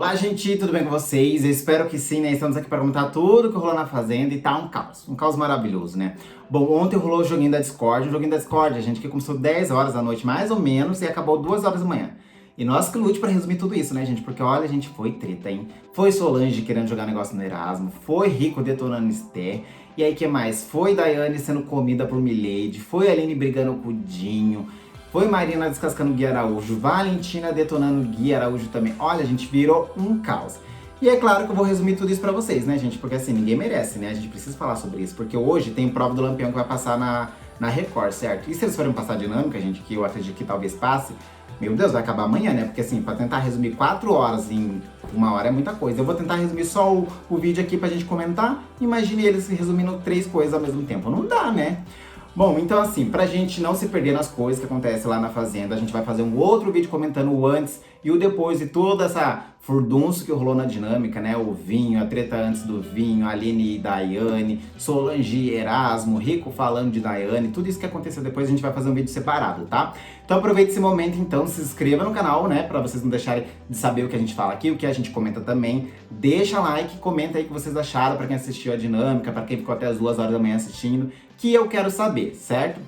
Olá, gente, tudo bem com vocês? Eu espero que sim, né? Estamos aqui para comentar tudo que rolou na Fazenda e tá um caos maravilhoso, né? Bom, ontem rolou o joguinho da Discord, a gente, que começou 10 horas da noite, mais ou menos, e acabou 2 horas da manhã. E nós que lute para resumir tudo isso, né, gente? Porque olha, gente, foi treta, hein? Foi Solange querendo jogar negócio no Erasmo, foi Rico detonando Esté, e aí que mais? Foi Daiane sendo comida por Milady, foi Aline brigando com o Dinho, foi Marina descascando Gui Araújo, Valentina detonando Gui Araújo também. Olha, gente, virou um caos. E é claro que eu vou resumir tudo isso pra vocês, né, gente? Porque assim, ninguém merece, né? A gente precisa falar sobre isso. Porque hoje tem prova do Lampião que vai passar na Record, certo? E se eles forem passar a dinâmica, gente, que eu acredito que talvez passe, meu Deus, vai acabar amanhã, né? Porque assim, pra tentar resumir 4 horas em 1 hora é muita coisa. Eu vou tentar resumir só o vídeo aqui pra gente comentar. Imagine eles resumindo 3 coisas ao mesmo tempo. Não dá, né? Bom, então assim, pra gente não se perder nas coisas que acontecem lá na Fazenda, a gente vai fazer um outro vídeo comentando o antes e o depois de toda essa furdunço que rolou na dinâmica, né? O vinho, a treta antes do vinho, Aline e Daiane, Solange e Erasmo, Rico falando de Daiane, tudo isso que aconteceu depois a gente vai fazer um vídeo separado, tá? Então aproveite esse momento então, se inscreva no canal, né? Pra vocês não deixarem de saber o que a gente fala aqui, o que a gente comenta também. Deixa like, comenta aí o que vocês acharam, pra quem assistiu a dinâmica, pra quem ficou até as 2 horas da manhã assistindo, que eu quero saber, certo?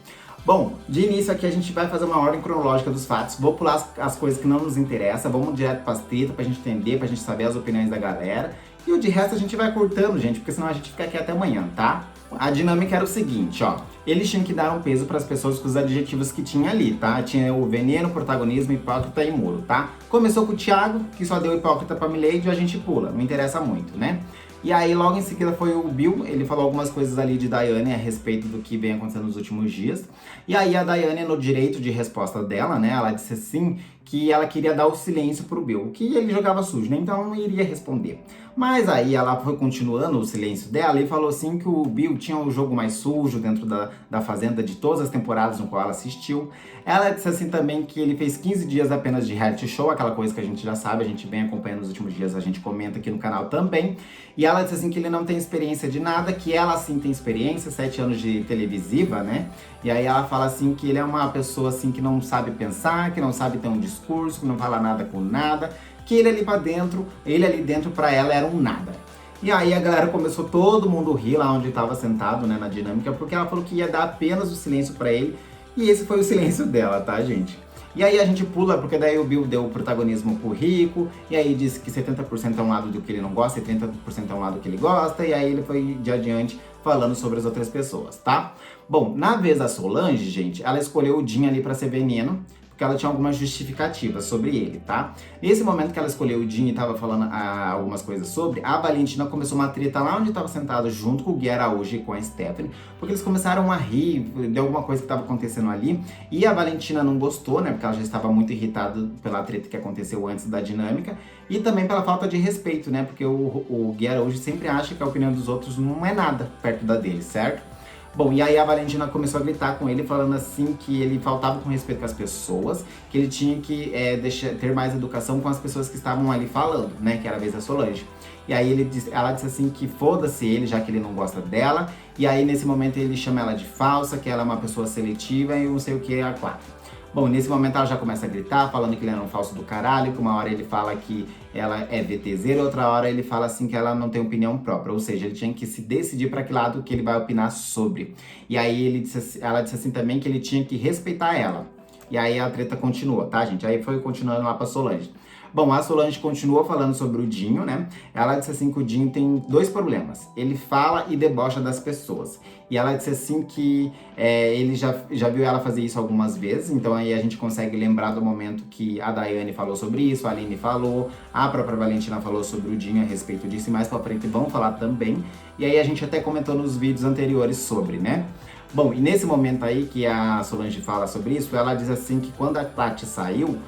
Bom, de início aqui a gente vai fazer uma ordem cronológica dos fatos. Vou pular as coisas que não nos interessam, vamos direto para as tretas, pra gente entender, pra gente saber as opiniões da galera. E o de resto a gente vai cortando, gente, porque senão a gente fica aqui até amanhã, tá? A dinâmica era o seguinte, ó. Eles tinham que dar um peso para as pessoas com os adjetivos que tinha ali, tá? Tinha o veneno, protagonismo, hipócrita e muro, tá? Começou com o Thiago, que só deu hipócrita pra Milady, e a gente pula, não interessa muito, né? E aí, logo em seguida, foi o Bill. Ele falou algumas coisas ali de Daiane a respeito do que vem acontecendo nos últimos dias. E aí, a Daiane, no direito de resposta dela, né? Ela disse assim que ela queria dar o silêncio pro Bill, que ele jogava sujo, né? Então, ela não iria responder. Mas aí, ela foi continuando o silêncio dela e falou assim que o Bill tinha o jogo mais sujo dentro da Fazenda de todas as temporadas no qual ela assistiu. Ela disse assim também que ele fez 15 dias apenas de reality show, aquela coisa que a gente já sabe, a gente vem acompanhando nos últimos dias, a gente comenta aqui no canal também. E ela disse assim que ele não tem experiência de nada, que ela sim tem experiência, 7 anos de televisiva, né? E aí ela fala assim que ele é uma pessoa assim que não sabe pensar, que não sabe ter um discurso, que não fala nada com nada, que ele ali dentro pra ela era um nada. E aí a galera começou todo mundo rir lá onde estava sentado, né, na dinâmica, porque ela falou que ia dar apenas o silêncio pra ele, e esse foi o silêncio dela, tá, gente? E aí a gente pula, porque daí o Bill deu o protagonismo pro Rico, e aí disse que 70% é um lado do que ele não gosta e 30% é um lado que ele gosta, e aí ele foi de adiante falando sobre as outras pessoas, tá? Bom, na vez da Solange, gente, ela escolheu o Jim ali pra ser veneno, porque ela tinha algumas justificativas sobre ele, tá? Nesse momento que ela escolheu o Jim e tava falando algumas coisas sobre, a Valentina começou uma treta lá onde tava sentado junto com o Gui Araújo e com a Stephanie, porque eles começaram a rir de alguma coisa que tava acontecendo ali, e a Valentina não gostou, né, porque ela já estava muito irritada pela treta que aconteceu antes da dinâmica, e também pela falta de respeito, né, porque o Gui Araújo sempre acha que a opinião dos outros não é nada perto da dele, certo? Bom, e aí a Valentina começou a gritar com ele, falando assim que ele faltava com respeito com as pessoas, que ele tinha que ter mais educação com as pessoas que estavam ali falando, né, que era a vez da Solange. E aí ela disse assim que foda-se ele, já que ele não gosta dela, e aí nesse momento ele chama ela de falsa, que ela é uma pessoa seletiva e não sei o que, a quatro. Bom, nesse momento ela já começa a gritar, falando que ele era um falso do caralho, que uma hora ele fala que ela é VTZera, outra hora ele fala assim que ela não tem opinião própria, ou seja, ele tinha que se decidir para que lado que ele vai opinar sobre. E aí ela disse assim também que ele tinha que respeitar ela. E aí a treta continua, tá, gente? Aí foi continuando lá pra Solange. Bom, a Solange continuou falando sobre o Dinho, né? Ela disse assim que o Dinho tem 2 problemas. Ele fala e debocha das pessoas. E ela disse assim que ele já viu ela fazer isso algumas vezes, então aí a gente consegue lembrar do momento que a Daiane falou sobre isso, a Aline falou, a própria Valentina falou sobre o Dinho a respeito disso, e mais pra frente vão falar também. E aí a gente até comentou nos vídeos anteriores sobre, né? Bom, e nesse momento aí que a Solange fala sobre isso, ela diz assim que quando a Tati saiu,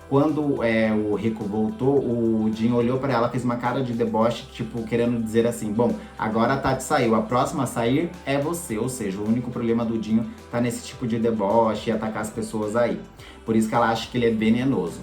quando o Rico voltou, o Jim olhou pra ela, fez uma cara de deboche, tipo, querendo dizer assim, bom, agora a Tati saiu, a próxima a sair é você. Ou seja, o único problema do Dinho tá nesse tipo de deboche e atacar as pessoas aí. Por isso que ela acha que ele é venenoso.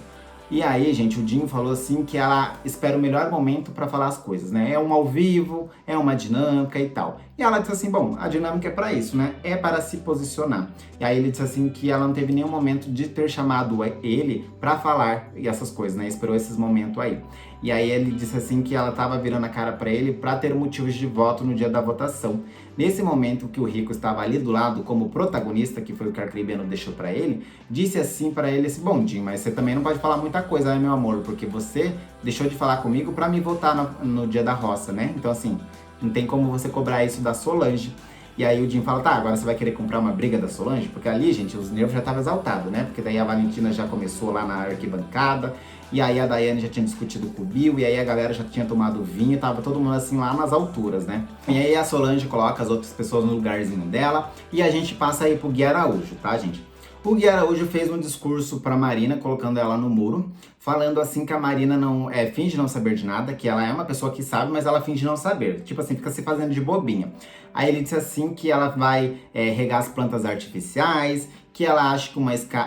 E aí, gente, o Dinho falou assim que ela espera o melhor momento pra falar as coisas, né? É um ao vivo, é uma dinâmica e tal. E ela disse assim, bom, a dinâmica é pra isso, né? É para se posicionar. E aí ele disse assim que ela não teve nenhum momento de ter chamado ele pra falar essas coisas, né? Esperou esses momentos aí. E aí ele disse assim que ela tava virando a cara pra ele pra ter motivos de voto no dia da votação. Nesse momento que o Rico estava ali do lado como protagonista, que foi o que a Arcrebiano deixou pra ele, disse assim pra ele assim: bom, Jim, mas você também não pode falar muita coisa, né, meu amor? Porque você deixou de falar comigo pra me votar no dia da roça, né? Então assim, não tem como você cobrar isso da Solange. E aí o Jim fala, tá, agora você vai querer comprar uma briga da Solange? Porque ali, gente, os nervos já estavam exaltados, né? Porque daí a Valentina já começou lá na arquibancada, e aí a Daiane já tinha discutido com o Bill, e aí a galera já tinha tomado vinho, e tava todo mundo assim lá nas alturas, né? E aí a Solange coloca as outras pessoas no lugarzinho dela, e a gente passa aí pro Gui Araújo, tá, gente? O Gui Araújo fez um discurso pra Marina, colocando ela no muro, falando assim que a Marina não finge não saber de nada, que ela é uma pessoa que sabe, mas ela finge não saber. Tipo assim, fica se fazendo de bobinha. Aí ele disse assim que ela vai regar as plantas artificiais, que ela acha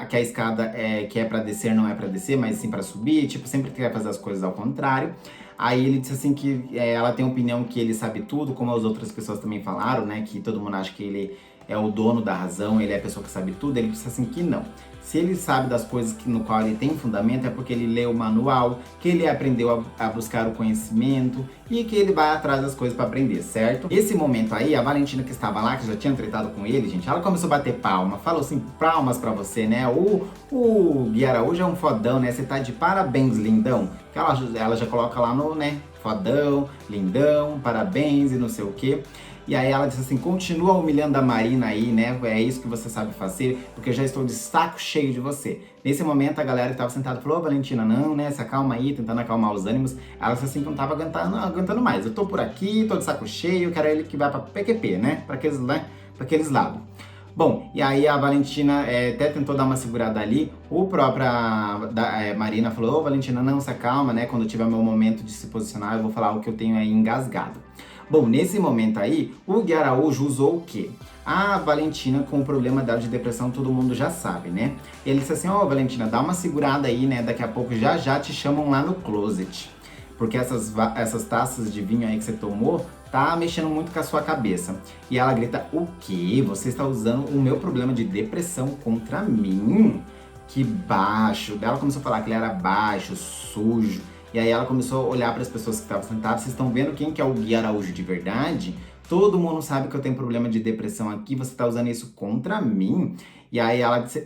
que a escada que é pra descer não é pra descer, mas sim pra subir, tipo, sempre quer fazer as coisas ao contrário. Aí ele disse assim que ela tem a opinião que ele sabe tudo, como as outras pessoas também falaram, né? Que todo mundo acha que ele é o dono da razão, ele é a pessoa que sabe tudo. Ele disse assim que não. Se ele sabe das coisas no qual ele tem fundamento, é porque ele leu o manual, que ele aprendeu a buscar o conhecimento e que ele vai atrás das coisas para aprender, certo? Esse momento aí, a Valentina que estava lá, que já tinha tretado com ele, gente, ela começou a bater palma, falou assim, palmas para você, né? O Gui Araújo é um fodão, né? Você tá de parabéns, lindão. Que ela já coloca lá no, né? Fodão, lindão, parabéns e não sei o quê. E aí ela disse assim, continua humilhando a Marina aí, né? É isso que você sabe fazer, porque eu já estou de saco cheio de você. Nesse momento, a galera que estava sentada falou, ô Valentina, não, né? Se acalma aí, tentando acalmar os ânimos. Ela disse assim que não estava aguentando mais. Eu tô por aqui, tô de saco cheio, eu quero ele que vai pra PQP, né? Pra aqueles lados. Bom, e aí a Valentina até tentou dar uma segurada ali. O própria Marina falou, ô Valentina, não, se acalma, né? Quando tiver meu momento de se posicionar, eu vou falar o que eu tenho aí engasgado. Bom, nesse momento aí, o Gui Araújo usou o quê? A Valentina, com o problema dela de depressão, todo mundo já sabe, né? Ele disse assim, ó, Valentina, dá uma segurada aí, né? Daqui a pouco já te chamam lá no closet. Porque essas taças de vinho aí que você tomou, tá mexendo muito com a sua cabeça. E ela grita, o quê? Você está usando o meu problema de depressão contra mim? Que baixo. Ela começou a falar que ele era baixo, sujo. E aí ela começou a olhar para as pessoas que estavam sentadas. Vocês estão vendo quem que é o Gui Araújo de verdade? Todo mundo sabe que eu tenho problema de depressão aqui. Você tá usando isso contra mim? E aí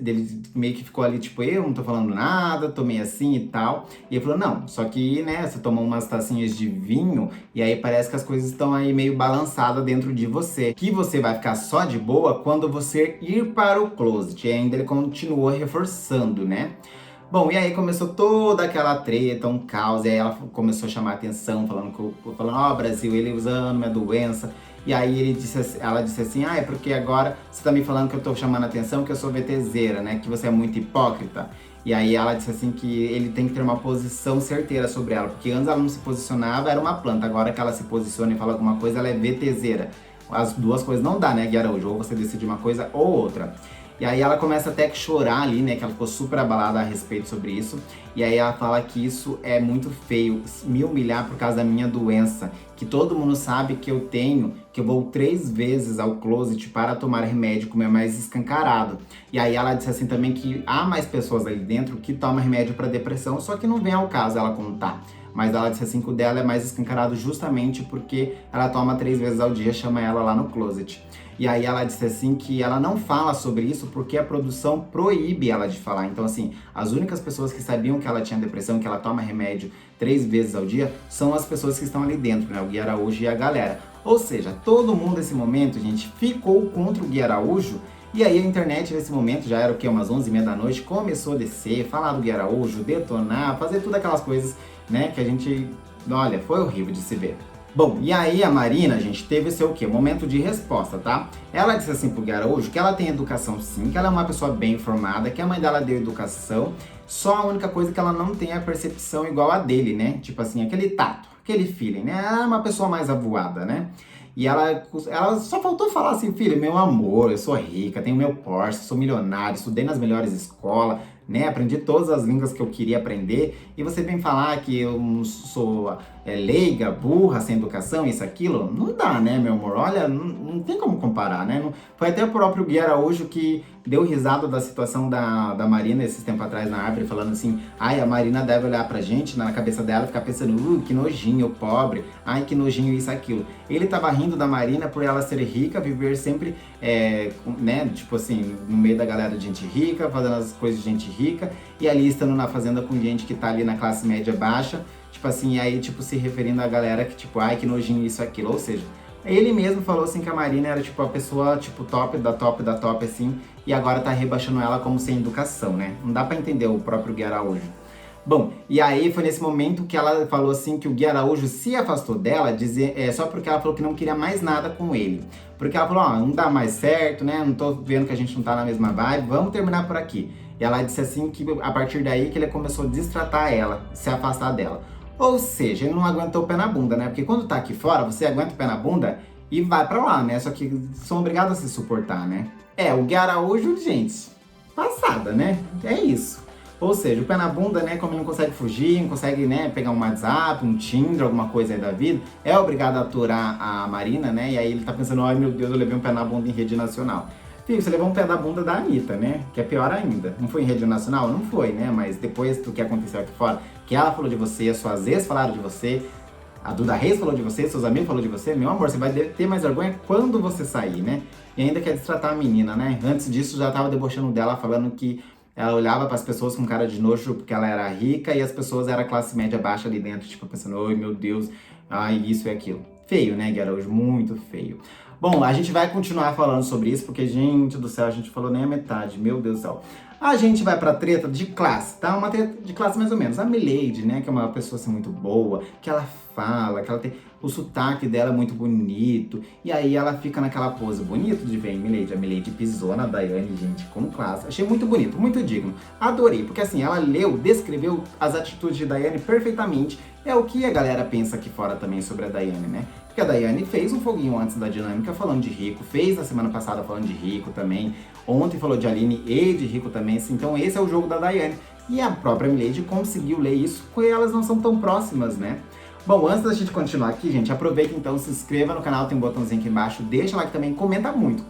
ele meio que ficou ali, tipo, eu não tô falando nada, tô meio assim e tal. E ele falou, não, só que, né, você tomou umas tacinhas de vinho e aí parece que as coisas estão aí meio balançadas dentro de você. Que você vai ficar só de boa quando você ir para o closet. E ainda ele continuou reforçando, né? Bom, e aí começou toda aquela treta, um caos, e aí ela começou a chamar a atenção, falando, ó, Brasil, ele usando minha doença. E aí ela disse assim, é porque agora você tá me falando que eu tô chamando a atenção, que eu sou VTZera, né, que você é muito hipócrita. E aí ela disse assim que ele tem que ter uma posição certeira sobre ela, porque antes ela não se posicionava, era uma planta, agora que ela se posiciona e fala alguma coisa, ela é VTZera. As duas coisas não dá, né, Gui Araújo? Ou você decide uma coisa ou outra. E aí ela começa até que chorar ali, né, que ela ficou super abalada a respeito sobre isso. E aí ela fala que isso é muito feio, me humilhar por causa da minha doença, que todo mundo sabe que eu tenho, que eu vou 3 vezes ao closet para tomar remédio, como é mais escancarado. E aí ela disse assim também que há mais pessoas ali dentro que tomam remédio para depressão, só que não vem ao caso ela contar. Mas ela disse assim que o dela é mais escancarado justamente porque ela toma 3 vezes ao dia, chama ela lá no closet. E aí ela disse assim que ela não fala sobre isso porque a produção proíbe ela de falar. Então assim, as únicas pessoas que sabiam que ela tinha depressão, que ela toma remédio 3 vezes ao dia, são as pessoas que estão ali dentro, né? O Gui Araújo e a galera. Ou seja, todo mundo nesse momento, gente, ficou contra o Gui Araújo. E aí a internet nesse momento, já era o que, umas 11h30 da noite, começou a descer, falar do Gui Araújo, detonar, fazer tudo aquelas coisas, né, que a gente, olha, foi horrível de se ver. Bom, e aí a Marina, gente, teve esse o quê? Momento de resposta, tá? Ela disse assim pro Gui Araújo que ela tem educação sim, que ela é uma pessoa bem informada, que a mãe dela deu educação, só a única coisa que ela não tem é a percepção igual a dele, né? Tipo assim, aquele tato, aquele feeling, né? Ela é uma pessoa mais avoada, né? E ela só faltou falar assim, filho, meu amor, eu sou rica, tenho meu Porsche, sou milionário, estudei nas melhores escolas, né? Aprendi todas as línguas que eu queria aprender. E você vem falar que eu não sou leiga, burra, sem educação, isso, aquilo. Não dá, né, meu amor? Olha, não tem como comparar, né? Foi até o próprio Gui Araújo que deu risada da situação da Marina esses tempos atrás na árvore, falando assim, ai, a Marina deve olhar pra gente, na cabeça dela, ficar pensando, que nojinho, pobre, ai, que nojinho isso, aquilo. Ele tava rindo da Marina por ela ser rica, viver sempre, né, tipo assim, no meio da galera de gente rica, fazendo as coisas de gente rica, e ali estando na fazenda com gente que tá ali na classe média baixa, tipo assim, e aí, tipo, se referindo à galera que, tipo, ai, que nojinho isso, aquilo, ou seja, ele mesmo falou assim que a Marina era, tipo, a pessoa, tipo, top da top da top, assim, e agora tá rebaixando ela como sem educação, né? Não dá pra entender o próprio Gui Araújo. Bom, e aí foi nesse momento que ela falou assim que o Gui Araújo se afastou dela, só porque ela falou que não queria mais nada com ele. Porque ela falou, ó, não dá mais certo, né? Não tô vendo que a gente não tá na mesma vibe, vamos terminar por aqui. E ela disse assim que a partir daí que ele começou a destratar ela, se afastar dela. Ou seja, ele não aguentou o pé na bunda, né? Porque quando tá aqui fora, você aguenta o pé na bunda e vai pra lá, né? Só que são obrigados a se suportar, né? O Gui Araújo, gente, passada, né? É isso. Ou seja, o pé na bunda, né, como ele não consegue fugir, não consegue, né, pegar um WhatsApp, um Tinder, alguma coisa aí da vida, é obrigado a aturar a Marina, né, e aí ele tá pensando, ai meu Deus, eu levei um pé na bunda em rede nacional. Filho, você levou um pé na bunda da Anitta, né, que é pior ainda. Não foi em rede nacional? Não foi, né, mas depois do que aconteceu aqui fora, que ela falou de você, suas ex falaram de você, a Duda Reis falou de você, seus amigos falaram de você, meu amor, você vai ter mais vergonha quando você sair, né, e ainda quer destratar a menina, né, antes disso já tava debochando dela, falando que ela olhava para as pessoas com cara de nojo porque ela era rica e as pessoas eram classe média baixa ali dentro, tipo, pensando, oi meu Deus, ai, isso e aquilo. Feio, né, Gui Araújo? Muito feio. Bom, a gente vai continuar falando sobre isso, porque, gente do céu, a gente falou nem a metade, meu Deus do céu. A gente vai pra treta de classe, tá? Uma treta de classe mais ou menos. A Milady, né, que é uma pessoa assim muito boa, que ela fala, que ela tem o sotaque dela é muito bonito, e aí ela fica naquela pose bonito de ver Milady. A Milady pisou na Daiane, gente, com classe. Achei muito bonito, muito digno. Adorei, porque assim, ela leu, descreveu as atitudes de Daiane perfeitamente. É o que a galera pensa aqui fora também sobre a Daiane, né? Porque a Daiane fez um foguinho antes da dinâmica falando de Rico, fez na semana passada falando de Rico também, ontem falou de Aline e de Rico também, então esse é o jogo da Daiane. E a própria Milady conseguiu ler isso, porque elas não são tão próximas, né? Bom, antes da gente continuar aqui, gente, aproveita então, se inscreva no canal, tem um botãozinho aqui embaixo, deixa like também, comenta muito,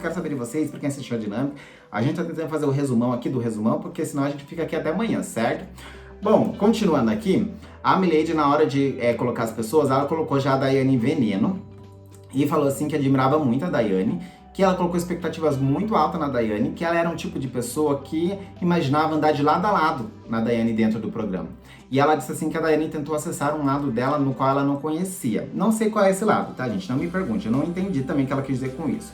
quero saber de vocês, pra quem assistiu a dinâmica. A gente tá tentando fazer o resumão aqui do resumão, porque senão a gente fica aqui até amanhã, certo? Bom, continuando aqui, a Milady, na hora de colocar as pessoas, ela colocou já a Daiane em veneno e falou assim que admirava muito a Daiane, que ela colocou expectativas muito altas na Daiane, que ela era um tipo de pessoa que imaginava andar de lado a lado na Daiane dentro do programa. E ela disse assim que a Daiane tentou acessar um lado dela no qual ela não conhecia. Não sei qual é esse lado, tá, gente? Não me pergunte, eu não entendi também o que ela quis dizer com isso.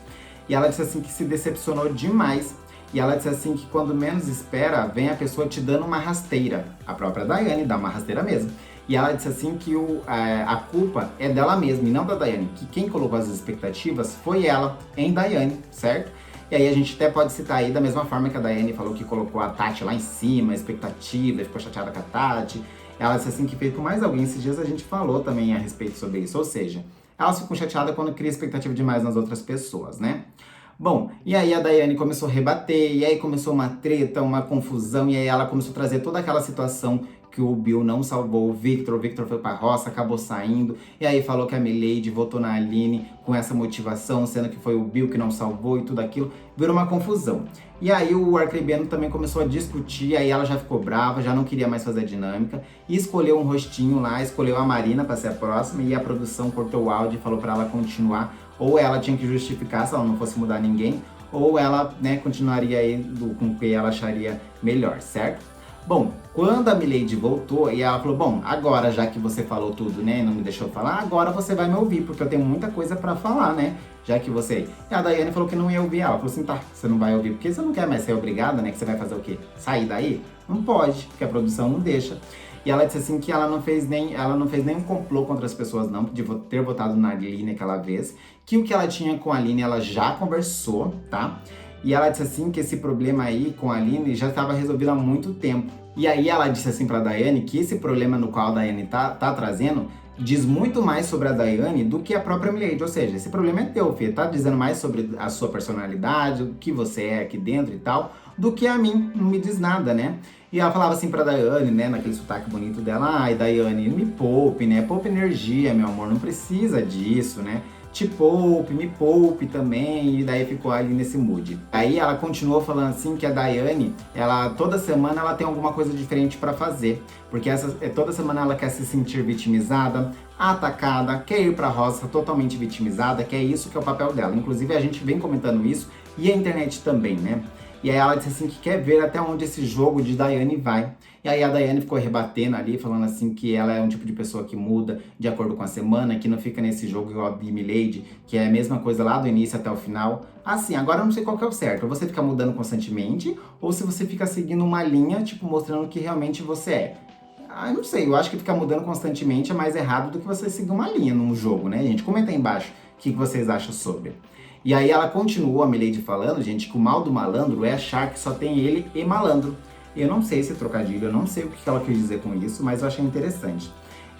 E ela disse assim que se decepcionou demais. E ela disse assim que quando menos espera, vem a pessoa te dando uma rasteira. A própria Daiane dá uma rasteira mesmo. E ela disse assim que a culpa é dela mesma e não da Daiane. Que quem colocou as expectativas foi ela em Daiane, certo? E aí a gente até pode citar aí da mesma forma que a Daiane falou que colocou a Tati lá em cima, a expectativa, ficou chateada com a Tati. Ela disse assim que fez com mais alguém. Esses dias a gente falou também a respeito sobre isso. Ou seja, elas ficam chateadas quando cria expectativa demais nas outras pessoas, né? Bom, e aí a Daiane começou a rebater, e aí começou uma treta, uma confusão, e aí ela começou a trazer toda aquela situação que o Bill não salvou o Victor foi pra roça, acabou saindo, e aí falou que a Milady votou na Aline com essa motivação, sendo que foi o Bill que não salvou e tudo aquilo, virou uma confusão. E aí o arcrebiano também começou a discutir, aí ela já ficou brava, já não queria mais fazer a dinâmica, e escolheu um rostinho lá, escolheu a Marina pra ser a próxima, e a produção cortou o áudio e falou pra ela continuar, ou ela tinha que justificar se ela não fosse mudar ninguém, ou ela, né, continuaria aí com o que ela acharia melhor, certo? Bom, quando a Milady voltou, e ela falou, bom, agora já que você falou tudo, né, e não me deixou falar, agora você vai me ouvir, porque eu tenho muita coisa pra falar, né, já que você... E a Daiane falou que não ia ouvir ela, falou assim, tá, você não vai ouvir, porque você não quer mais ser obrigada, né, que você vai fazer o quê? Sair daí? Não pode, porque a produção não deixa. E ela disse assim que ela não fez nenhum complô contra as pessoas não, de ter votado na Aline aquela vez, que o que ela tinha com a Aline ela já conversou, tá? E ela disse assim que esse problema aí com a Aline já estava resolvido há muito tempo. E aí ela disse assim pra Daiane que esse problema no qual a Daiane tá trazendo diz muito mais sobre a Daiane do que a própria Milady. Ou seja, esse problema é teu, filho. Tá dizendo mais sobre a sua personalidade, o que você é aqui dentro e tal, do que a mim, não me diz nada, né? E ela falava assim pra Daiane, né, naquele sotaque bonito dela, ai, Daiane, me poupe, né, poupe energia, meu amor, não precisa disso, né? Te poupe, me poupe também, e daí ficou ali nesse mood. Aí ela continuou falando assim que a Daiane, ela toda semana ela tem alguma coisa diferente pra fazer, porque toda semana ela quer se sentir vitimizada, atacada, quer ir pra roça totalmente vitimizada, que é isso que é o papel dela. Inclusive a gente vem comentando isso e a internet também, né? E aí ela disse assim que quer ver até onde esse jogo de Daiane vai. E aí a Daiane ficou rebatendo ali, falando assim que ela é um tipo de pessoa que muda de acordo com a semana, que não fica nesse jogo igual a Milady, que é a mesma coisa lá do início até o final. Assim, agora eu não sei qual que é o certo. Ou você fica mudando constantemente, ou se você fica seguindo uma linha, tipo, mostrando que realmente você é. Ah, eu não sei, eu acho que ficar mudando constantemente é mais errado do que você seguir uma linha num jogo, né, gente? Comenta aí embaixo o que vocês acham sobre. E aí ela continuou, a Milady, falando, gente, que o mal do malandro é achar que só tem ele e malandro. Eu não sei esse trocadilho, eu não sei o que ela quis dizer com isso, mas eu achei interessante.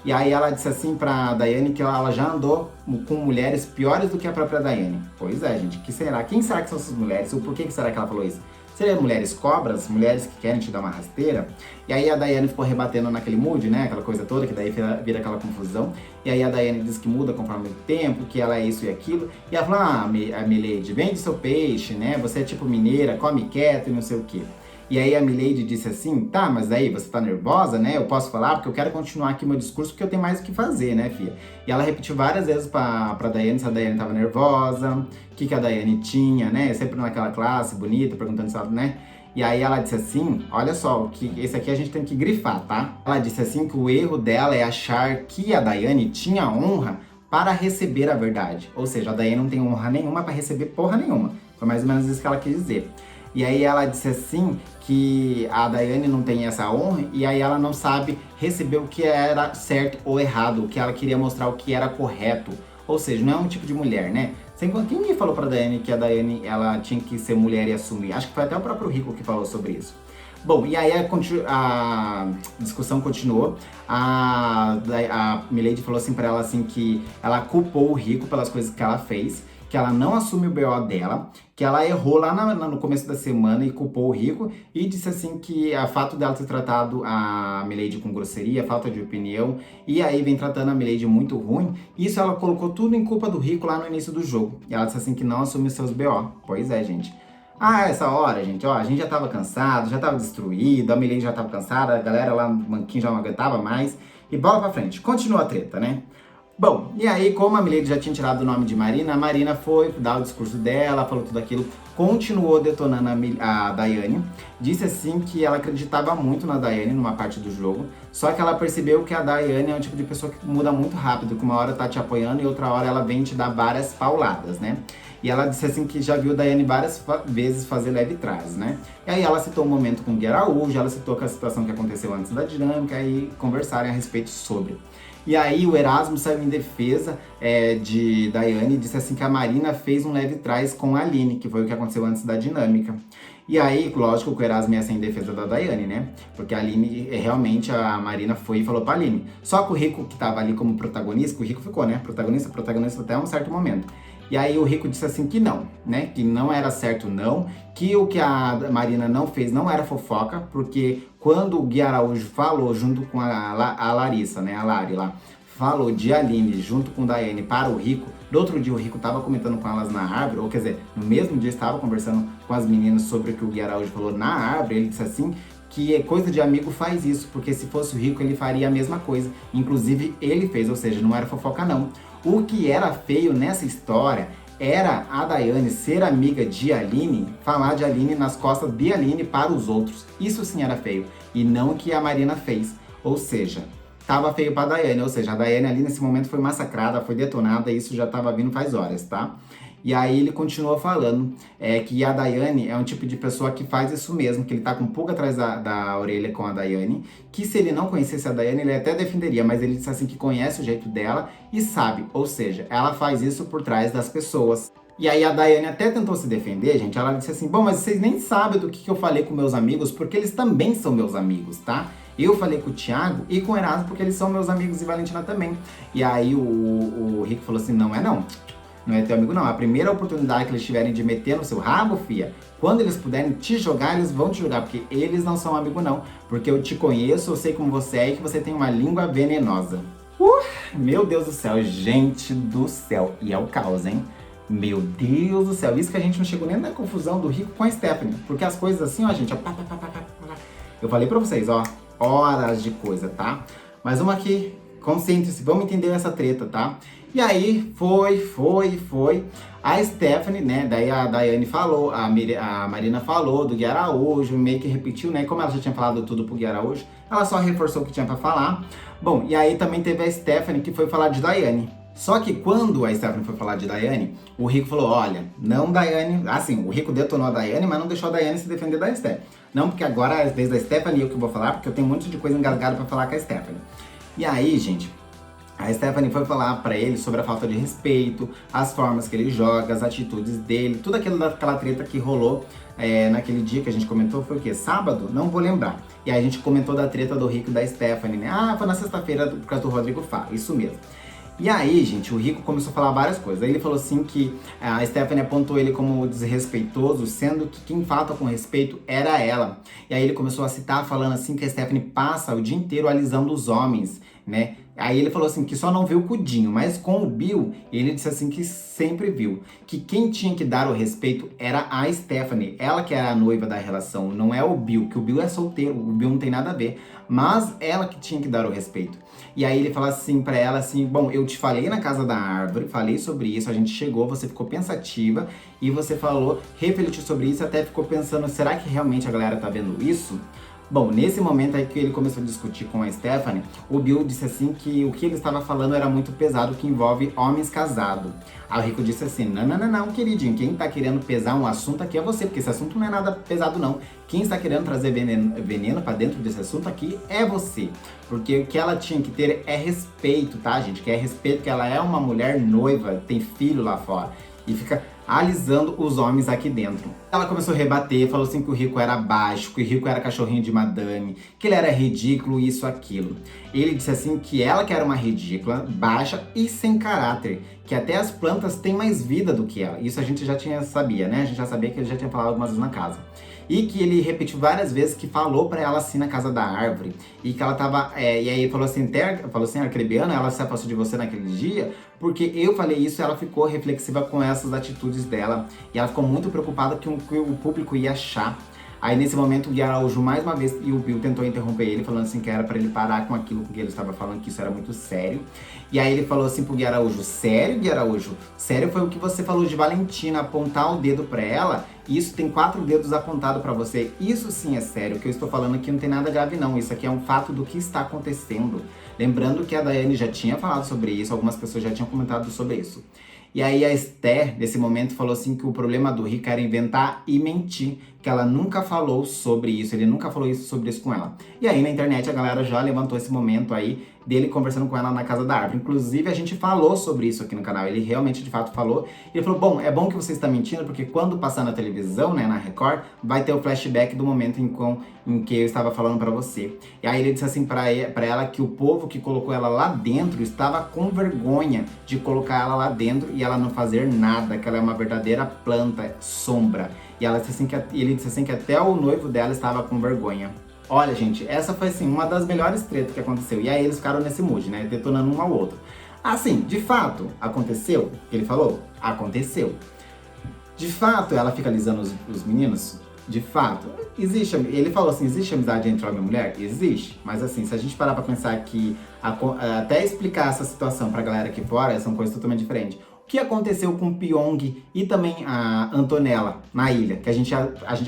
E aí ela disse assim pra Daiane que ela já andou com mulheres piores do que a própria Daiane. Pois é, gente, que será? Quem será que são essas mulheres? Ou por que será que ela falou isso? Seriam mulheres cobras, mulheres que querem te dar uma rasteira? E aí a Daiane ficou rebatendo naquele mood, né? Aquela coisa toda, que daí vira aquela confusão. E aí a Daiane diz que muda conforme o tempo, que ela é isso e aquilo. E ela falou, ah, Milady, vende seu peixe, né? Você é tipo mineira, come quieto e não sei o quê. E aí a Milady disse assim, tá, mas aí você tá nervosa, né? Eu posso falar porque eu quero continuar aqui meu discurso porque eu tenho mais o que fazer, né, filha? E ela repetiu várias vezes pra Daiane se a Daiane tava nervosa, o que a Daiane tinha, né? Sempre naquela classe bonita, perguntando se ela, né? E aí ela disse assim, olha só, que esse aqui a gente tem que grifar, tá? Ela disse assim que o erro dela é achar que a Daiane tinha honra para receber a verdade. Ou seja, a Daiane não tem honra nenhuma para receber porra nenhuma. Foi mais ou menos isso que ela quis dizer. E aí ela disse assim que a Daiane não tem essa honra e aí ela não sabe receber o que era certo ou errado, o que ela queria mostrar o que era correto. Ou seja, não é um tipo de mulher, né? Quem me falou pra Daiane que a Daiane ela tinha que ser mulher e assumir? Acho que foi até o próprio Rico que falou sobre isso. Bom, e aí a discussão continuou. A Milady falou assim pra ela assim que ela culpou o Rico pelas coisas que ela fez, que ela não assume o BO dela, que ela errou lá no começo da semana e culpou o Rico, e disse assim que o fato dela ter tratado a Milady com grosseria, falta de opinião, e aí vem tratando a Milady muito ruim, isso ela colocou tudo em culpa do Rico lá no início do jogo. E ela disse assim que não assume os seus BO. Pois é, gente. Ah, essa hora, gente, ó, a gente já tava cansado, já tava destruído, a Milady já tava cansada, a galera lá no banquinho já não aguentava mais, e bola pra frente, continua a treta, né? Bom, e aí, como a Milady já tinha tirado o nome de Marina, a Marina foi dar o discurso dela, falou tudo aquilo, continuou detonando a Daiane, disse assim que ela acreditava muito na Daiane numa parte do jogo, só que ela percebeu que a Daiane é um tipo de pessoa que muda muito rápido, que uma hora tá te apoiando e outra hora ela vem te dar várias pauladas, né? E ela disse assim que já viu Daiane várias vezes fazer leve trás, né? E aí ela citou um momento com o Gui Araújo, ela citou a situação que aconteceu antes da dinâmica e conversaram a respeito sobre. E aí o Erasmo saiu em defesa de Daiane e disse assim que a Marina fez um leve trás com a Aline, que foi o que aconteceu antes da dinâmica. E aí, lógico que o Erasmo ia ser em defesa da Daiane, né? Porque a Aline, realmente, a Marina foi e falou pra Aline. Só que o Rico, que tava ali como protagonista, o Rico ficou, né? Protagonista até um certo momento. E aí o Rico disse assim que não, né? Que não era certo não, que o que a Marina não fez não era fofoca, porque quando o Gui Araújo falou junto com a Larissa, né? A Lari lá, falou de Aline junto com Daiane para o Rico, no outro dia o Rico estava comentando com elas na árvore, ou quer dizer, no mesmo dia estava conversando com as meninas sobre o que o Gui Araújo falou na árvore, ele disse assim que é coisa de amigo faz isso, porque se fosse o Rico ele faria a mesma coisa, inclusive ele fez, ou seja, não era fofoca não. O que era feio nessa história era a Daiane ser amiga de Aline, falar de Aline nas costas de Aline para os outros. Isso sim era feio, e não o que a Marina fez. Ou seja, tava feio pra Daiane, ou seja, a Daiane ali nesse momento foi massacrada, foi detonada, e isso já tava vindo faz horas, tá? E aí ele continua falando que a Daiane é um tipo de pessoa que faz isso mesmo, que ele tá com pulga atrás da orelha com a Daiane, que se ele não conhecesse a Daiane, ele até defenderia, mas ele disse assim que conhece o jeito dela e sabe, ou seja, ela faz isso por trás das pessoas. E aí a Daiane até tentou se defender, gente, ela disse assim, bom, mas vocês nem sabem do que eu falei com meus amigos, porque eles também são meus amigos, tá? Eu falei com o Thiago e com o Erasmo porque eles são meus amigos e Valentina também. E aí o Rico falou assim, não é não. não é teu amigo não. A primeira oportunidade que eles tiverem de meter no seu rabo, fia, quando eles puderem te jogar, eles vão te jogar, porque eles não são amigo não. Porque eu te conheço, eu sei como você é e que você tem uma língua venenosa. Meu Deus do céu, gente do céu. E é o caos, hein? Meu Deus do céu. Isso que a gente não chegou nem na confusão do Rico com a Stephanie. Porque as coisas assim, ó, gente, ó, pá, pá, pá, pá, pá, pá. Eu falei pra vocês, ó, horas de coisa, tá? Mas vamos aqui, concentre-se, vamos entender essa treta, tá? E aí, foi. A Stephanie, né, daí a Daiane falou, a Marina falou do Gui Araújo, meio que repetiu, né? Como ela já tinha falado tudo pro Gui Araújo, ela só reforçou o que tinha pra falar. Bom, e aí também teve a Stephanie que foi falar de Daiane. Só que quando a Stephanie foi falar de Daiane, o Rico falou, olha, não Daiane, assim, o Rico detonou a Daiane, mas não deixou a Daiane se defender da Stephanie. Não, porque agora é a vez da Stephanie eu que vou falar, porque eu tenho um monte de coisa engasgada pra falar com a Stephanie. E aí, gente, a Stephanie foi falar pra ele sobre a falta de respeito, as formas que ele joga, as atitudes dele, tudo aquilo daquela treta que rolou naquele dia que a gente comentou, foi o quê? Sábado? Não vou lembrar. E aí a gente comentou da treta do Rico e da Stephanie, né? Ah, foi na sexta-feira por causa do Rodrigo Fá, isso mesmo. E aí, gente, o Rico começou a falar várias coisas. Aí ele falou assim que a Stephanie apontou ele como desrespeitoso, sendo que quem falta com respeito era ela. E aí ele começou a citar, falando assim que a Stephanie passa o dia inteiro alisando os homens, né? Aí ele falou assim que só não viu o Cudinho, mas com o Bill, ele disse assim que sempre viu. Que quem tinha que dar o respeito era a Stephanie, ela que era a noiva da relação, não é o Bill, que o Bill é solteiro, o Bill não tem nada a ver. Mas ela que tinha que dar o respeito. E aí ele fala assim pra ela assim, bom, eu te falei na casa da árvore, falei sobre isso, a gente chegou, você ficou pensativa e você falou, refletiu sobre isso, até ficou pensando, será que realmente a galera tá vendo isso? Bom, nesse momento aí que ele começou a discutir com a Stephanie, o Bill disse assim que o que ele estava falando era muito pesado, que envolve homens casados. Aí o Rico disse assim, não, queridinho, quem tá querendo pesar um assunto aqui é você, porque esse assunto não é nada pesado não. Quem está querendo trazer veneno pra dentro desse assunto aqui é você. Porque o que ela tinha que ter é respeito, tá, gente? Que é respeito, porque ela é uma mulher noiva, tem filho lá fora. E fica alisando os homens aqui dentro. Ela começou a rebater, falou assim que o Rico era baixo, que o Rico era cachorrinho de madame, que ele era ridículo, isso, aquilo. Ele disse assim que ela que era uma ridícula, baixa e sem caráter, que até as plantas têm mais vida do que ela. Isso a gente já sabia, né? A gente já sabia que ele já tinha falado algumas vezes na casa. E que ele repetiu várias vezes que falou pra ela assim na casa da árvore. E que ela tava. E aí ele falou assim, Arcrebiana, ela se afastou de você naquele dia, porque eu falei isso e ela ficou reflexiva com essas atitudes dela. E ela ficou muito preocupada que o público ia achar. Aí nesse momento o Gui Araújo mais uma vez, e o Bill tentou interromper ele, falando assim que era pra ele parar com aquilo que ele estava falando, que isso era muito sério. E aí ele falou assim pro Gui Araújo, sério, Gui Araújo? Sério foi o que você falou de Valentina, apontar o dedo pra ela? Isso tem 4 dedos apontados pra você. Isso sim é sério, o que eu estou falando aqui não tem nada grave não, isso aqui é um fato do que está acontecendo. Lembrando que a Daiane já tinha falado sobre isso, algumas pessoas já tinham comentado sobre isso. E aí a Esther, nesse momento, falou assim que o problema do Rico era inventar e mentir, que ela nunca falou sobre isso, ele nunca falou sobre isso com ela. E aí na internet a galera já levantou esse momento aí dele conversando com ela na casa da árvore. Inclusive a gente falou sobre isso aqui no canal, ele realmente de fato falou. E ele falou, bom, é bom que você está mentindo, porque quando passar na televisão, né, na Record, vai ter o flashback do momento em que eu estava falando pra você. E aí ele disse assim pra ela que o povo que colocou ela lá dentro estava com vergonha de colocar ela lá dentro e ela não fazer nada, que ela é uma verdadeira planta, sombra. E ela disse assim ele disse assim que até o noivo dela estava com vergonha. Olha, gente, essa foi assim uma das melhores tretas que aconteceu. E aí eles ficaram nesse mood, né, detonando um ao outro. Assim, de fato, aconteceu? Ele falou? Aconteceu. De fato, ela fica alisando os meninos? De fato. Existe, ele falou assim, existe amizade entre homem e mulher? Existe. Mas assim, se a gente parar pra pensar que até explicar essa situação pra galera aqui fora, são coisas totalmente diferentes. O que aconteceu com o Pyong e também a Antonella na ilha, que a gente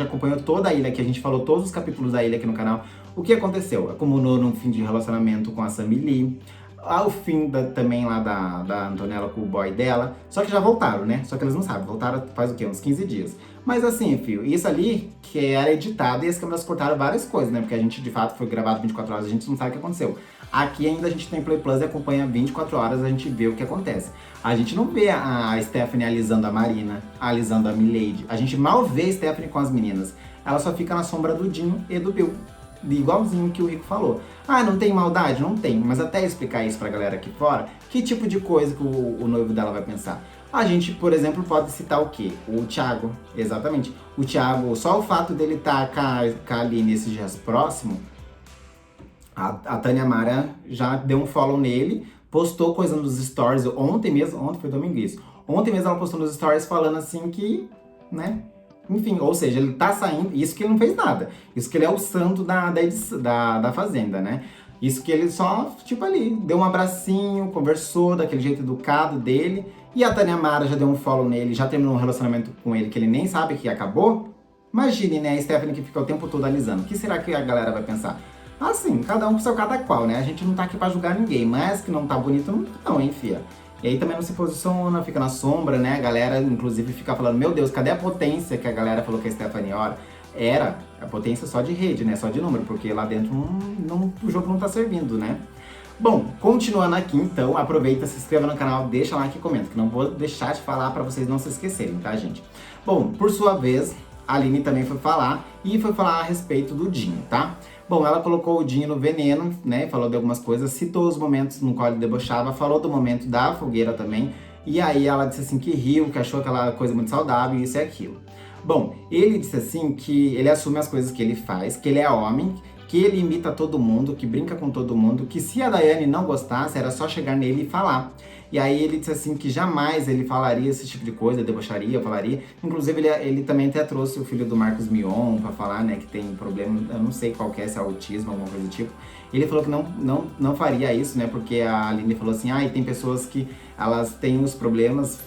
acompanhou toda a ilha, que a gente falou todos os capítulos da ilha aqui no canal. O que aconteceu? Acumulou num fim de relacionamento com a Sammy Lee, ao fim também lá da Antonella com o boy dela, só que já voltaram, né? Só que eles não sabem, voltaram faz o quê? Uns 15 dias. Mas assim, filho, isso ali que era editado e as câmeras cortaram várias coisas, né? Porque a gente, de fato, foi gravado 24 horas, a gente não sabe o que aconteceu. Aqui ainda a gente tem Play Plus e acompanha 24 horas, a gente vê o que acontece. A gente não vê a Stephanie alisando a Marina, alisando a Milady. A gente mal vê a Stephanie com as meninas. Ela só fica na sombra do Dinho e do Bill. Igualzinho que o Rico falou. Ah, não tem maldade? Não tem. Mas até explicar isso pra galera aqui fora, que tipo de coisa que o noivo dela vai pensar. A gente, por exemplo, pode citar o quê? O Thiago, exatamente. O Thiago, só o fato dele estar com a Aline esses dias próximo, a Tânia Mara já deu um follow nele, postou coisa nos stories, ontem mesmo, ontem foi domingo isso. Ontem mesmo ela postou nos stories falando assim que, né? Enfim, ou seja, ele tá saindo, isso que ele não fez nada. Isso que ele é o santo da Fazenda, né? Isso que ele só, tipo ali, deu um abracinho, conversou daquele jeito educado dele. E a Tânia Mara já deu um follow nele, já terminou um relacionamento com ele que ele nem sabe que acabou. Imagine, né, a Stephanie que fica o tempo todo alisando. O que será que a galera vai pensar? Assim, cada um com seu cada qual, né? A gente não tá aqui pra julgar ninguém, mas que não tá bonito, não, hein, fia? E aí também não se posiciona, fica na sombra, né? A galera, inclusive, fica falando, meu Deus, cadê a potência que a galera falou que a Stephanie era? A potência só de rede, né? Só de número, porque lá dentro o jogo não tá servindo, né? Bom, continuando aqui então, aproveita, se inscreva no canal, deixa like e comenta, que não vou deixar de falar pra vocês não se esquecerem, tá, gente? Bom, por sua vez, a Aline também foi falar, e foi falar a respeito do Dinho, tá? Bom, ela colocou o Dinho no veneno, né, falou de algumas coisas, citou os momentos no qual ele debochava, falou do momento da fogueira também, e aí ela disse assim que riu, que achou aquela coisa muito saudável, isso e aquilo. Bom, ele disse assim que ele assume as coisas que ele faz, que ele é homem, que ele imita todo mundo, que brinca com todo mundo, que se a Daiane não gostasse, era só chegar nele e falar. E aí ele disse assim que jamais ele falaria esse tipo de coisa, debocharia, falaria. Inclusive ele também até trouxe o filho do Marcos Mion pra falar, né, que tem problema, eu não sei qual que é, se é autismo, alguma coisa do tipo. Ele falou que não faria isso, né, porque a Aline falou assim, e tem pessoas que elas têm os problemas,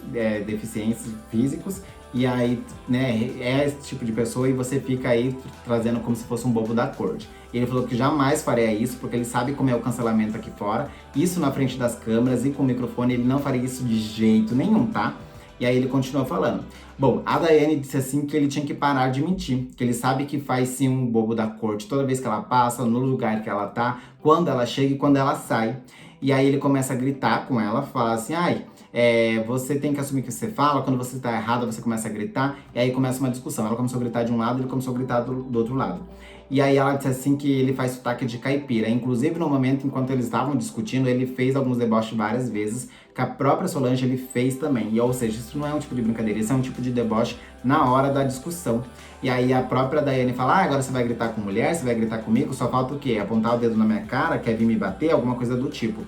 deficiências físicos, e aí, né, é esse tipo de pessoa e você fica aí trazendo como se fosse um bobo da corte. Ele falou que jamais faria isso, porque ele sabe como é o cancelamento aqui fora. Isso na frente das câmeras e com o microfone, ele não faria isso de jeito nenhum, tá? E aí ele continuou falando. Bom, a Daiane disse assim que ele tinha que parar de mentir, que ele sabe que faz sim um bobo da corte toda vez que ela passa, no lugar que ela tá, quando ela chega e quando ela sai. E aí ele começa a gritar com ela, fala assim, você tem que assumir o que você fala, quando você tá errada você começa a gritar, e aí começa uma discussão. Ela começou a gritar de um lado, ele começou a gritar do outro lado. E aí ela disse assim que ele faz sotaque de caipira. Inclusive no momento enquanto eles estavam discutindo, ele fez alguns deboches várias vezes, que a própria Solange ele fez também. E, ou seja, isso não é um tipo de brincadeira, isso é um tipo de deboche na hora da discussão. E aí a própria Daiane fala, agora você vai gritar com mulher, você vai gritar comigo, só falta o quê? Apontar o dedo na minha cara, quer vir me bater, alguma coisa do tipo.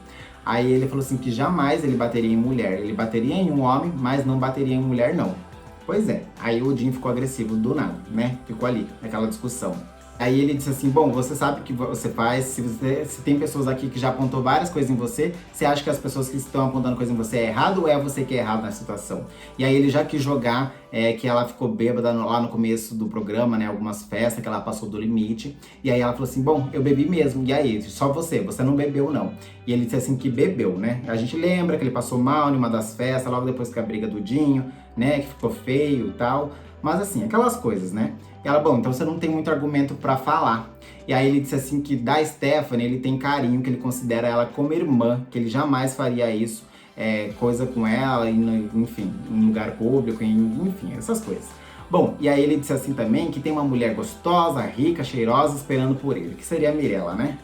Aí ele falou assim que jamais ele bateria em mulher. Ele bateria em um homem, mas não bateria em mulher, não. Pois é, aí o Jim ficou agressivo do nada, né? Ficou ali, naquela discussão. Aí ele disse assim, bom, você sabe o que você faz, se tem pessoas aqui que já apontou várias coisas em você, você acha que as pessoas que estão apontando coisas em você é errado ou é você que é errado na situação? E aí ele já quis jogar que ela ficou bêbada lá no começo do programa, né, algumas festas que ela passou do limite, e aí ela falou assim, bom, eu bebi mesmo, e aí, só você não bebeu não. E ele disse assim que bebeu, né? A gente lembra que ele passou mal em uma das festas, logo depois que a briga do Dinho, né, que ficou feio e tal, mas assim, aquelas coisas, né? E ela, bom, então você não tem muito argumento pra falar. E aí ele disse assim que da Stephanie ele tem carinho, que ele considera ela como irmã, que ele jamais faria isso, coisa com ela, enfim, em lugar público, enfim, essas coisas. Bom, e aí ele disse assim também que tem uma mulher gostosa, rica, cheirosa, esperando por ele, que seria a Mirella, né?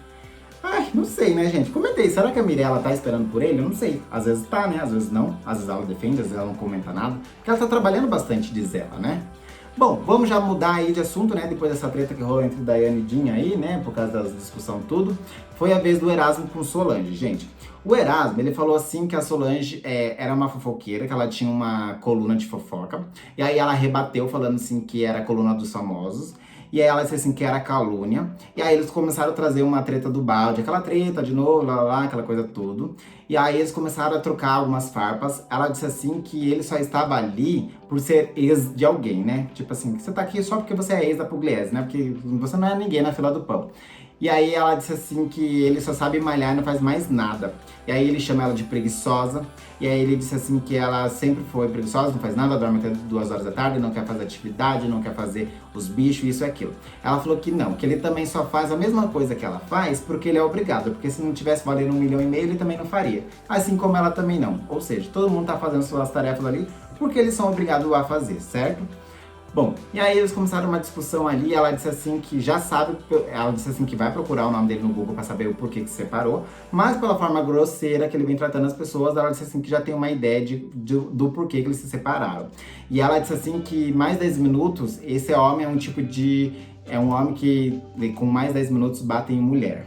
Ai, não sei, né, gente? Comentei, será que a Mirella tá esperando por ele? Eu não sei. Às vezes tá, né? Às vezes não. Às vezes ela defende, às vezes ela não comenta nada. Porque ela tá trabalhando bastante, diz ela, né? Bom, vamos já mudar aí de assunto, né? Depois dessa treta que rolou entre Daiane e Dinho aí, né? Por causa das discussão tudo. Foi a vez do Erasmo com Solange, gente. O Erasmo, ele falou assim que a Solange era uma fofoqueira, que ela tinha uma coluna de fofoca. E aí ela rebateu falando assim que era a coluna dos famosos. E aí ela disse assim que era calúnia. E aí eles começaram a trazer uma treta do balde, aquela treta de novo, lá, aquela coisa tudo. E aí eles começaram a trocar algumas farpas. Ela disse assim que ele só estava ali por ser ex de alguém, né? Tipo assim, que você tá aqui só porque você é ex da Pugliese, né? Porque você não é ninguém na fila do pão. E aí ela disse assim que ele só sabe malhar e não faz mais nada. E aí ele chama ela de preguiçosa. E aí ele disse assim que ela sempre foi preguiçosa, não faz nada, dorme até 2 horas da tarde, não quer fazer atividade, não quer fazer os bichos, isso e aquilo. Ela falou que não, que ele também só faz a mesma coisa que ela faz porque ele é obrigado. Porque se não tivesse valendo 1,5 milhão, ele também não faria. Assim como ela também não. Ou seja, todo mundo tá fazendo suas tarefas ali porque eles são obrigados a fazer, certo? Bom, e aí eles começaram uma discussão ali, ela disse assim que já sabe, ela disse assim que vai procurar o nome dele no Google pra saber o porquê que se separou, mas pela forma grosseira que ele vem tratando as pessoas, ela disse assim que já tem uma ideia do porquê que eles se separaram. E ela disse assim que mais 10 minutos, esse homem é um tipo de... é um homem que com mais 10 minutos bate em mulher.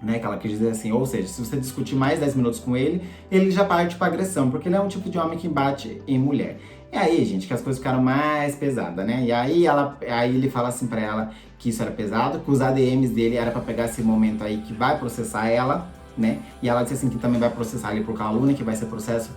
Né, que ela quis dizer assim, ou seja, se você discutir mais 10 minutos com ele, ele já parte pra agressão, porque ele é um tipo de homem que bate em mulher. E aí, gente, que as coisas ficaram mais pesadas, né? E aí, aí ele fala assim pra ela que isso era pesado, que os ADMs dele era pra pegar esse momento aí que vai processar ela, né? E ela disse assim que também vai processar ele por calúnia, que vai ser processo,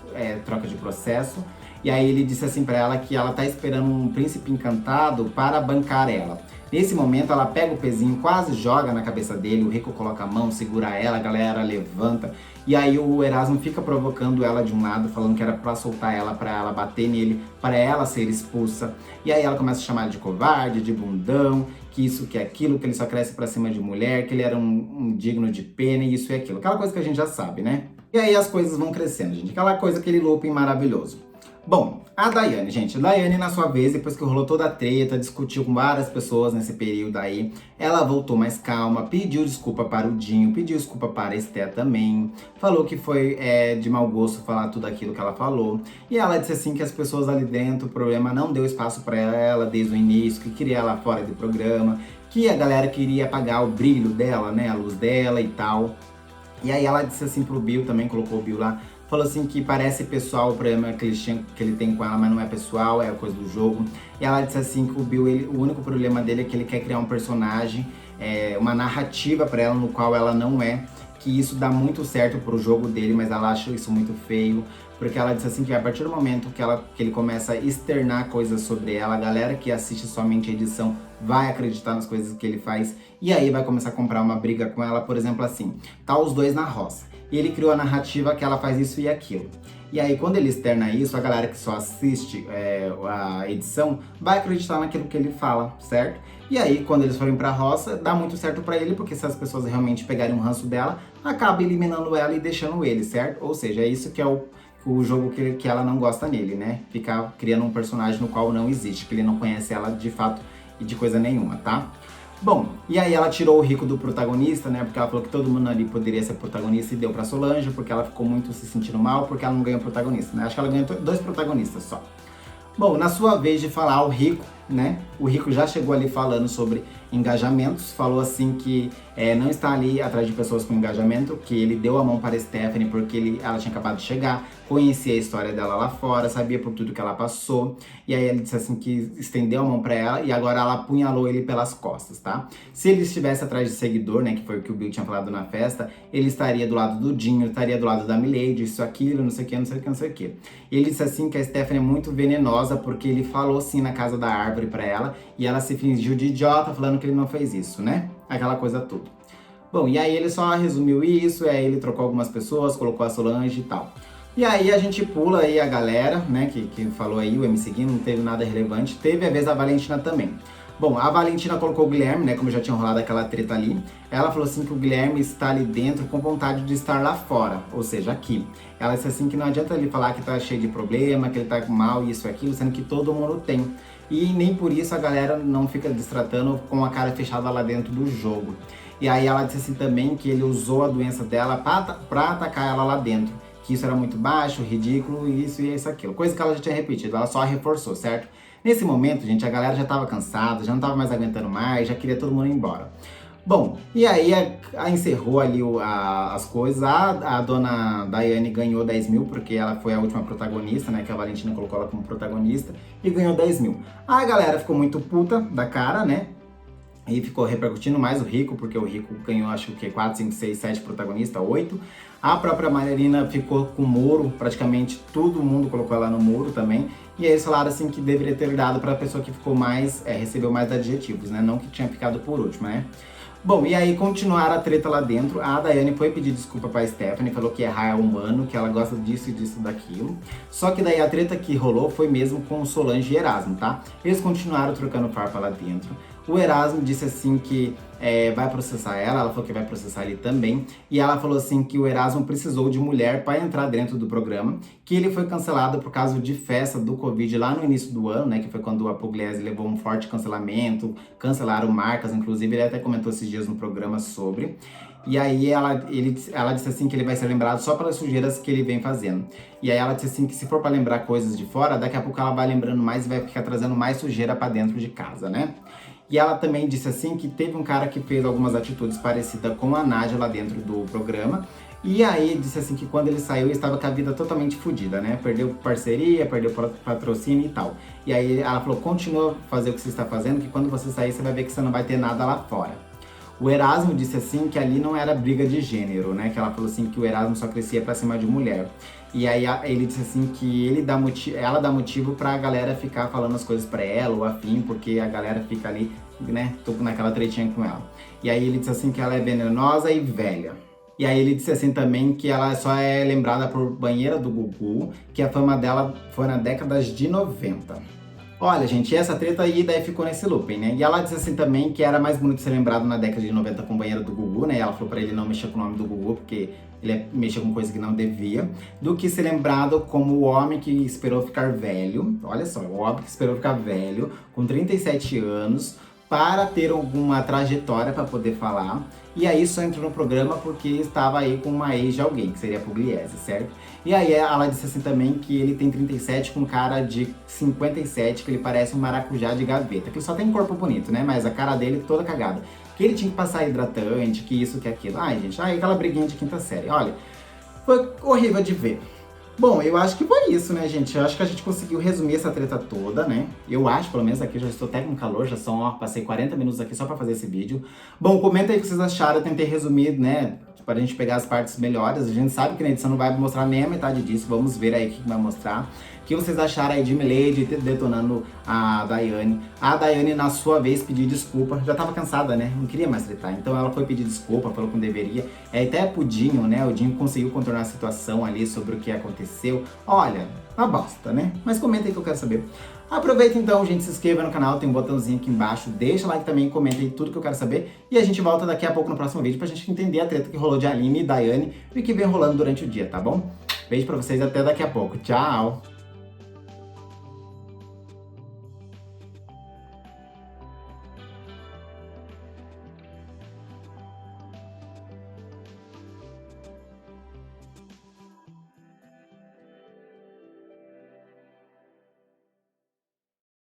troca de processo. E aí ele disse assim pra ela que ela tá esperando um príncipe encantado para bancar ela. Nesse momento, ela pega o pezinho, quase joga na cabeça dele, o Rico coloca a mão, segura ela, a galera levanta. E aí o Erasmo fica provocando ela de um lado, falando que era pra soltar ela, pra ela bater nele, pra ela ser expulsa. E aí ela começa a chamar ele de covarde, de bundão, que isso, que aquilo, que ele só cresce pra cima de mulher, que ele era um digno de pena, e isso e aquilo. Aquela coisa que a gente já sabe, né? E aí as coisas vão crescendo, gente. Aquela coisa, aquele looping maravilhoso. Bom, a Daiane, gente. A Daiane, na sua vez, depois que rolou toda a treta, discutiu com várias pessoas nesse período aí, ela voltou mais calma, pediu desculpa para o Dinho, pediu desculpa para a Esté também, falou que foi de mau gosto falar tudo aquilo que ela falou, e ela disse assim que as pessoas ali dentro, o programa não deu espaço para ela desde o início, que queria ela fora do programa, que a galera queria apagar o brilho dela, né, a luz dela e tal. E aí ela disse assim pro Bill, também colocou o Bill lá, falou assim que parece pessoal o problema que ele tem com ela, mas não é pessoal, é a coisa do jogo. E ela disse assim que o Bill, o único problema dele é que ele quer criar um personagem, uma narrativa pra ela no qual ela não é, que isso dá muito certo pro jogo dele, mas ela acha isso muito feio, porque ela disse assim que a partir do momento que ele começa a externar coisas sobre ela, a galera que assiste somente a edição vai acreditar nas coisas que ele faz, e aí vai começar a comprar uma briga com ela, por exemplo assim, tá os dois na roça. E ele criou a narrativa que ela faz isso e aquilo. E aí, quando ele externa isso, a galera que só assiste a edição vai acreditar naquilo que ele fala, certo? E aí, quando eles forem pra roça, dá muito certo pra ele, porque se as pessoas realmente pegarem um ranço dela, acaba eliminando ela e deixando ele, certo? Ou seja, é isso que é o jogo que ela não gosta nele, né? Ficar criando um personagem no qual não existe, que ele não conhece ela de fato e de coisa nenhuma, tá? Bom, e aí ela tirou o Rico do protagonista, né? Porque ela falou que todo mundo ali poderia ser protagonista e deu pra Solange, porque ela ficou muito se sentindo mal, porque ela não ganhou protagonista, né? Acho que ela ganhou 2 protagonistas só. Bom, na sua vez de falar, o Rico, né? O Rico já chegou ali falando sobre engajamentos, falou assim que não está ali atrás de pessoas com engajamento, que ele deu a mão para a Stephanie porque ela tinha acabado de chegar, conhecia a história dela lá fora, sabia por tudo que ela passou, e aí ele disse assim que estendeu a mão para ela e agora ela apunhalou ele pelas costas, tá? Se ele estivesse atrás de seguidor, né, que foi o que o Bill tinha falado na festa, ele estaria do lado do Dinho, estaria do lado da Milady, isso, aquilo, não sei o que, não sei o que, não sei o que. Ele disse assim que a Stephanie é muito venenosa porque ele falou assim na casa da árvore pra ela e ela se fingiu de idiota falando que ele não fez isso, né? Aquela coisa toda. Bom, e aí ele só resumiu isso, aí ele trocou algumas pessoas, colocou a Solange e tal. E aí a gente pula aí a galera, né, que falou aí, o MC Gui, não teve nada relevante. Teve a vez da Valentina também. Bom, a Valentina colocou o Guilherme, né, como já tinha rolado aquela treta ali. Ela falou assim que o Guilherme está ali dentro com vontade de estar lá fora, ou seja, aqui. Ela disse assim que não adianta ele falar que tá cheio de problema, que ele tá mal, isso e aquilo, sendo que todo mundo tem. E nem por isso a galera não fica destratando com a cara fechada lá dentro do jogo. E aí ela disse assim também que ele usou a doença dela pra atacar ela lá dentro. Que isso era muito baixo, ridículo, isso e isso aquilo. Coisa que ela já tinha repetido, ela só reforçou, certo? Nesse momento, gente, a galera já tava cansada, já não tava mais aguentando mais, já queria todo mundo ir embora. Bom, e aí encerrou ali as coisas. A dona Daiane ganhou 10 mil, porque ela foi a última protagonista, né? Que a Valentina colocou ela como protagonista, e ganhou 10 mil. A galera ficou muito puta da cara, né? E ficou repercutindo mais o Rico, porque o Rico ganhou acho que 4, 5, 6, 7 protagonistas, 8. A própria Marina ficou com o muro, praticamente todo mundo colocou ela no muro também. E aí eles falaram assim que deveria ter dado para a pessoa que ficou mais, recebeu mais adjetivos, né? Não que tinha ficado por último, né? Bom, e aí continuaram a treta lá dentro. A Daiane foi pedir desculpa pra Stephanie, falou que errar é humano, que ela gosta disso e disso e daquilo. Só que daí a treta que rolou foi mesmo com o Solange e Erasmo, tá? Eles continuaram trocando farpa lá dentro. O Erasmo disse assim que vai processar ela falou que vai processar ele também. E ela falou assim que o Erasmo precisou de mulher para entrar dentro do programa, que ele foi cancelado por causa de festa do Covid lá no início do ano, né? Que foi quando a Pugliese levou um forte cancelamento, cancelaram marcas, inclusive ele até comentou esses dias no programa sobre. E aí ela disse assim que ele vai ser lembrado só pelas sujeiras que ele vem fazendo. E aí ela disse assim que se for para lembrar coisas de fora, daqui a pouco ela vai lembrando mais e vai ficar trazendo mais sujeira para dentro de casa, né? E ela também disse assim que teve um cara que fez algumas atitudes parecidas com a Nádia lá dentro do programa. E aí disse assim que quando ele saiu ele estava com a vida totalmente fodida, né? Perdeu parceria, perdeu patrocínio e tal. E aí ela falou, continua a fazer o que você está fazendo, que quando você sair você vai ver que você não vai ter nada lá fora. O Erasmo disse assim que ali não era briga de gênero, né? Que ela falou assim que o Erasmo só crescia pra cima de mulher. E aí ele disse assim que ela dá motivo pra galera ficar falando as coisas pra ela ou afim, porque a galera fica ali, né, tô naquela tretinha com ela. E aí ele disse assim que ela é venenosa e velha. E aí ele disse assim também que ela só é lembrada por Banheira do Gugu, que a fama dela foi na década de 90. Olha, gente, essa treta aí daí ficou nesse looping, né? E ela disse assim também que era mais bonito ser lembrado na década de 90 com o banheiro do Gugu, né? E ela falou pra ele não mexer com o nome do Gugu, porque ele mexeu com coisa que não devia, do que ser lembrado como o homem que esperou ficar velho. Olha só, o homem que esperou ficar velho, com 37 anos, para ter alguma trajetória para poder falar. E aí só entrou no programa porque estava aí com uma ex de alguém, que seria a Pugliese, certo? E aí ela disse assim também que ele tem 37 com cara de 57, que ele parece um maracujá de gaveta, que ele só tem corpo bonito, né? Mas a cara dele toda cagada. Que ele tinha que passar hidratante, que isso, que aquilo. Ai, gente, aquela briguinha de quinta série. Olha, foi horrível de ver. Bom, eu acho que foi isso, né, gente? Eu acho que a gente conseguiu resumir essa treta toda, né? Eu acho, pelo menos aqui, eu já estou até com calor, já são, ó, passei 40 minutos aqui só pra fazer esse vídeo. Bom, comenta aí o que vocês acharam, eu tentei resumir, né, pra gente pegar as partes melhores. A gente sabe que na edição não vai mostrar nem a metade disso, vamos ver aí o que vai mostrar. O que vocês acharam aí de Milady detonando a Daiane? A Daiane, na sua vez, pediu desculpa. Já tava cansada, né? Não queria mais tretar. Então ela foi pedir desculpa, falou que não deveria. Até pro Dinho, né? O Dinho conseguiu contornar a situação ali sobre o que aconteceu. Olha, uma bosta, né? Mas comenta aí que eu quero saber. Aproveita então, gente, se inscreva no canal, tem um botãozinho aqui embaixo. Deixa like também, comenta aí tudo que eu quero saber. E a gente volta daqui a pouco no próximo vídeo pra gente entender a treta que rolou de Aline e Daiane e o que vem rolando durante o dia, tá bom? Beijo pra vocês, até daqui a pouco. Tchau!